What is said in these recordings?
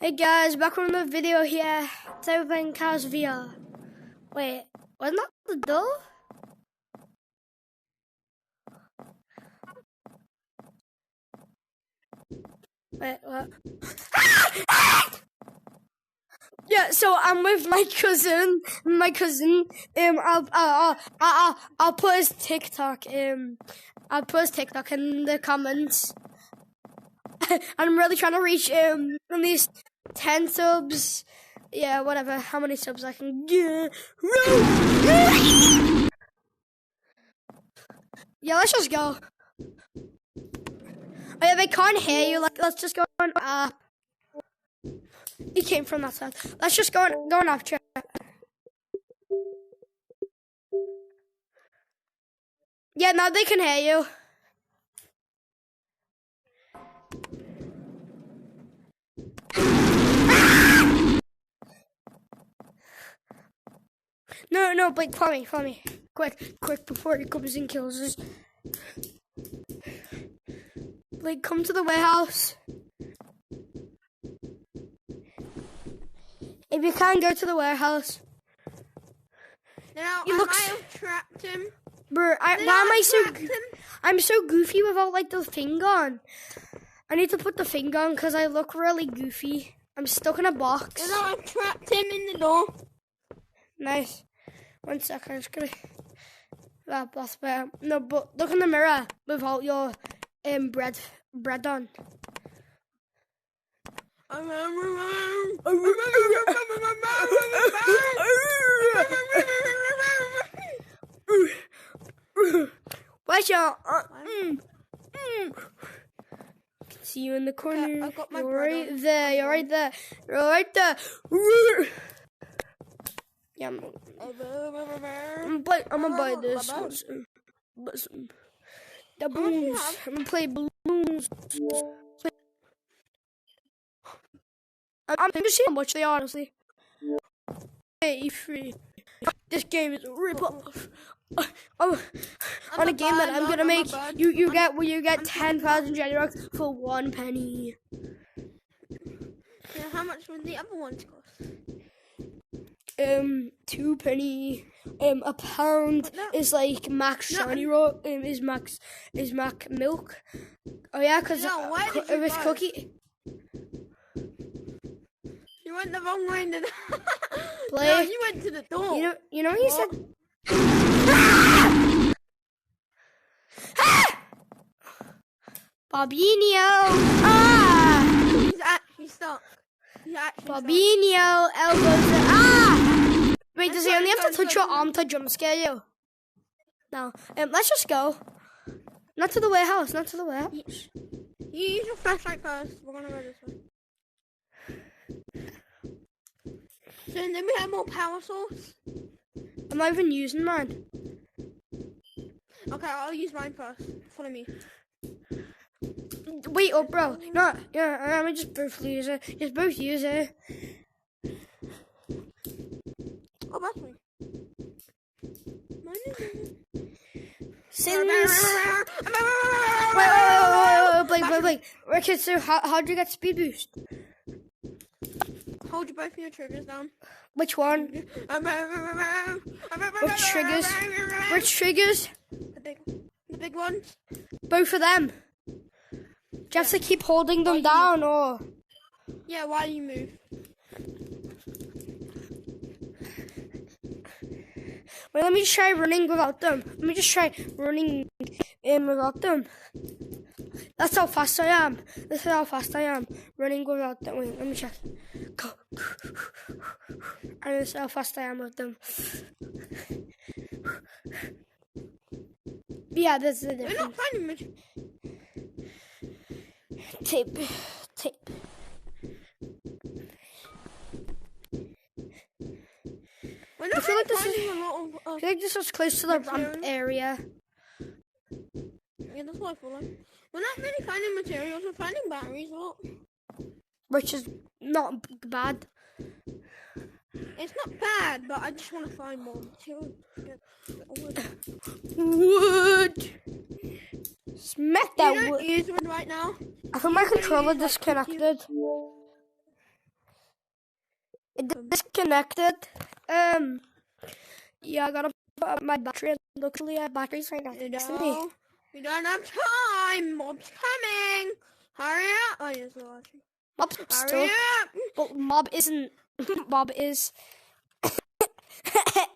Hey guys, back on the video here. Today we're playing Catosvr. Wait, wasn't that the door? Wait, what? Yeah, so I'm with my cousin. I'll put his TikTok. I'll put his TikTok in the comments. I'm really trying to reach at least 10 subs. Yeah, whatever. How many subs I can get? Yeah, let's just go. Oh yeah, they can't hear you. Like, let's just go on up. He came from that side. Let's just go on up, chat. Yeah, now they can hear you. No, Blake, follow me. Quick, before he comes and kills us. Blake, come to the warehouse. If you can, go to the warehouse. Now, He looks... I have trapped him. Bro, I'm so goofy without, like, the thing on. I need to put the thing on because I look really goofy. I'm stuck in a box. You know, I've trapped him in the door. Nice. 1 second, I'm just gonna... That's better. No, but look in the mirror without your bread on. Where's your... I can see you in the corner. Yeah, I've got my You're bread right on. there. You're right there. You're right there. Yeah, I'm gonna buy this. The balloons. I'm gonna play balloons. I'm gonna see how much they are, honestly. 83. This game is a rip-off. On a game that I'm gonna make, you get 10,000 Jenny for 1 penny. Yeah, how much would the other ones cost? 2 penny. A pound is like max shiny rock. Is max milk. Oh yeah, because it was cookie. You went the wrong way into the... Play. No, you went to the door. You know what you said? Bobinho! Ah! He's actually stuck. Bobinho, elbows. Ah! Wait, does he only have to touch your arm to jump scare you? No. Let's just go. Not to the warehouse. You use your flashlight first. We're gonna go this way. So then we have more power source. I'm not even using mine. Okay, I'll use mine first. Follow me. Wait up, bro. No, yeah, I'm just both use it. Just both use it. Oh, that's me. Sing this. Wait. Okay, so how do you get speed boost? Hold both of your triggers down. Which one? Which triggers? The big ones. Both of them. Do you have to keep holding them down, or? Yeah, while you move. Wait, let me try running without them. Without them. That's how fast I am. This is how fast I am. Running without them. Wait, let me check. Go. And this is how fast I am with them. Yeah, this is the difference. We're not finding much. Tape. I feel like this is close to the ramp area. Yeah, that's what I feel like. We're not really finding materials, we're finding batteries a lot. Which is not bad. It's not bad, but I just want to find more material. Wood! Smack that wood. Use wood right now. I think my controller disconnected. It disconnected. Yeah, I gotta put up my battery. Luckily, I have batteries right next to me. We don't have time. Mob's coming. Hurry up. Oh, yes, we're watching. Mob's Hurry stuck. up. But Mob isn't. Mob is.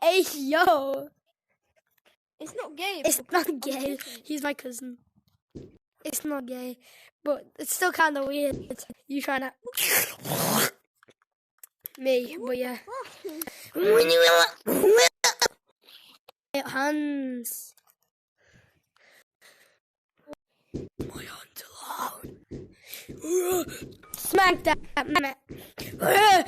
Hey, yo. It's not gay. It's not gay. He's my cousin. It's not gay. But it's still kind of weird. You trying to. Me, but yeah. Hands. My hands are loud. Smack that man. I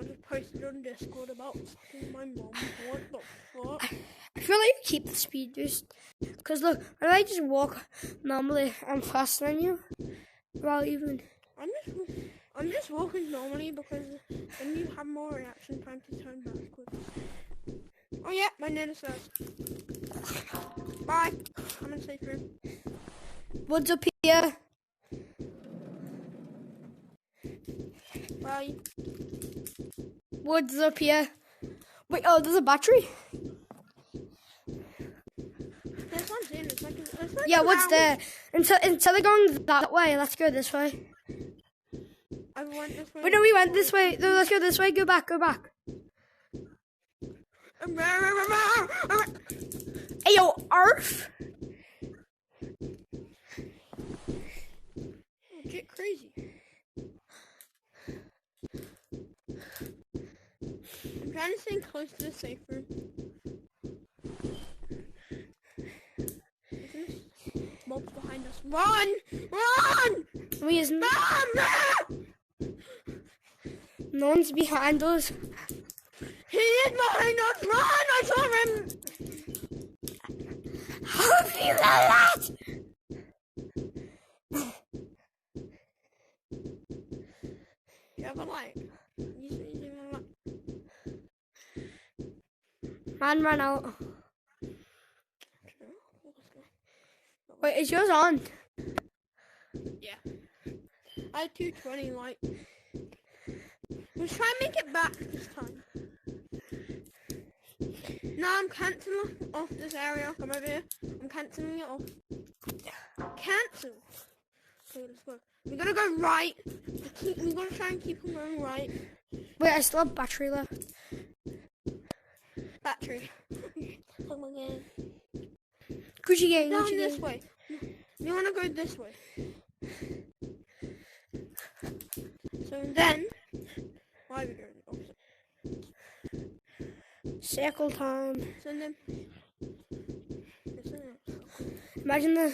just posted on Discord about fucking my mom. What the fuck? I feel like you keep the speed boost. Because look, when I just walk normally, I'm faster than you. Well, even. I'm just walking normally because then you have more reaction time to turn backwards. Oh yeah, my nana says. Bye. I'm in safe room. What's up here? Bye. What's up here? Wait, oh, there's a battery? There's one in. It's like yeah, what's there? Instead of going that way, let's go this way. I went this way. Wait, no, we went this way. No, let's go this way. Go back, go back. Hey, yo, Arf! Get crazy. I'm trying to stay close to the safe room. Mob's behind us. Run! Run! No, he isn't. Run! No one's behind us. He is behind us! Run! I saw him! How have you done that? You have a light. You see you have a light. Man ran out. Wait, is yours on? Yeah. I had 220 light. Let's try and make it back this time. Now I'm cancelling off this area. Come over here. I'm cancelling it off. Cancel. Okay, let's go. We're gonna go right. We're gonna try and keep on going right. Wait, I still have battery left. Battery. Come again. Gucci gang, Down Gucci this gang. way. You wanna go this way. So then, why are we going opposite? Circle time. So then, Imagine the.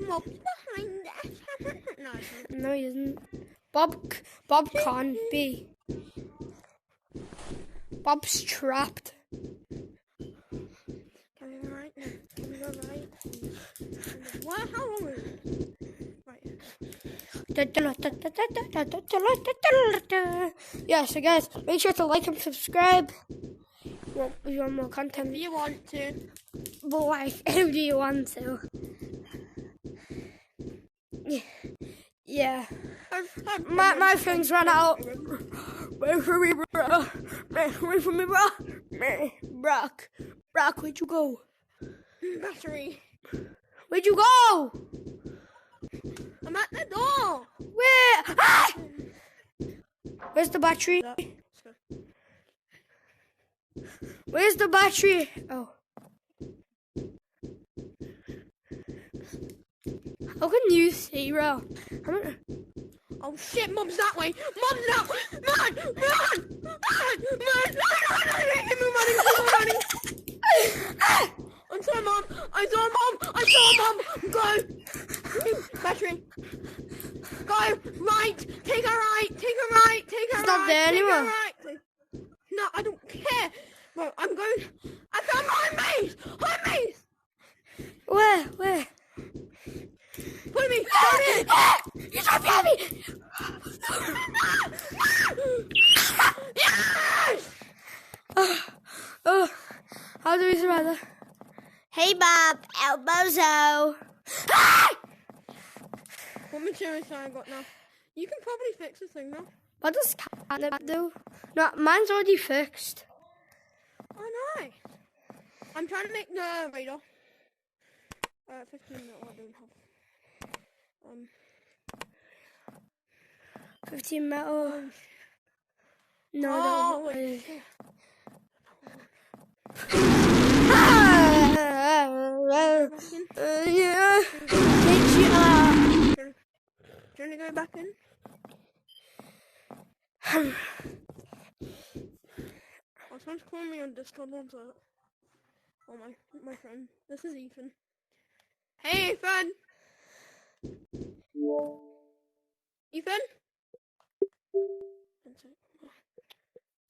Mob's behind us. No, it's not. No, he isn't. Bob can't be. Bob's trapped. Can we go right now? Can we go right? What? How long is it? Right. Yeah, so guys, make sure to like and subscribe if you want more content. If you want to. But like, if you want to. Yeah. My things ran out. Wait for me, bro. Wait for me, bro. Brock, where'd you go? Battery. Where'd you go? I'm at the door. Where? Ah! Where's the battery? Where's the battery? Oh. How can you see, bro? Oh shit, Mob's that way! Mob's that way! Run! Run! Run! Run! I saw Mom! I saw Mom! I saw Mom! Go! Battery! Go! Right! Take a right! Take a right! Take a right! It's not there anymore. Right. No, I don't care! Bro, I'm going... I found my maze! My maze! Where? Put me! You tried to get me! Yes! How do we survive that? Hey, Bob. Elbozo. Ah! What materials I got now? You can probably fix the thing now. What does Catnip do? No, mine's already fixed. Oh, nice. I'm trying to make the radar. 15 mil, I don't have. 15 metal. No, I don't. Wait, shit. Yeah. Do you want to go back in? Oh, someone's calling me on Discord. What's that? Oh, my friend. This is Ethan. Hey, Ethan! Ethan?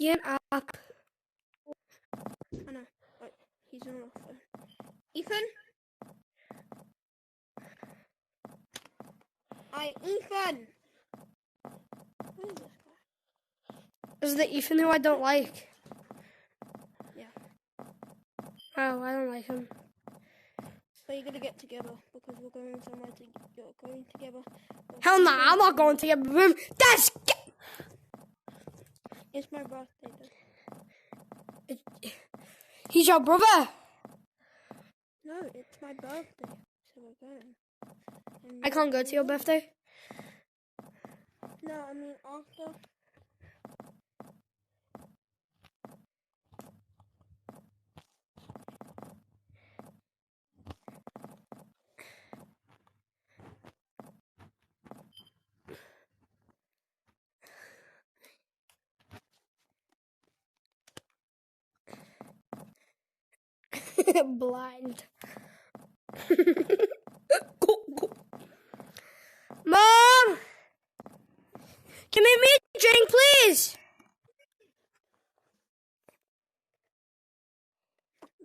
Get up. I know. Wait, he's on the phone. Ethan? Hi, Ethan! Who is this guy? This is the Ethan who I don't like. Yeah. Oh, I don't like him. So you're gonna get together because we're going somewhere you're going together. Hell no, I'm not going to get room. That's. It's my birthday though. He's your brother. No, it's my birthday, so we're going. And I can't go to your birthday. No, I mean after. Blind. Mom! Can you make me a drink, please?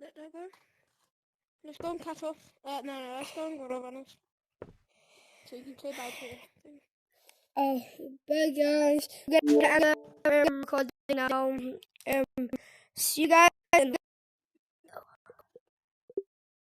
Let that go. Let's go and cut off. No, let's go and go runners. So you can say bye to everything. Oh, bye guys. We're gonna end the recording now. See you guys.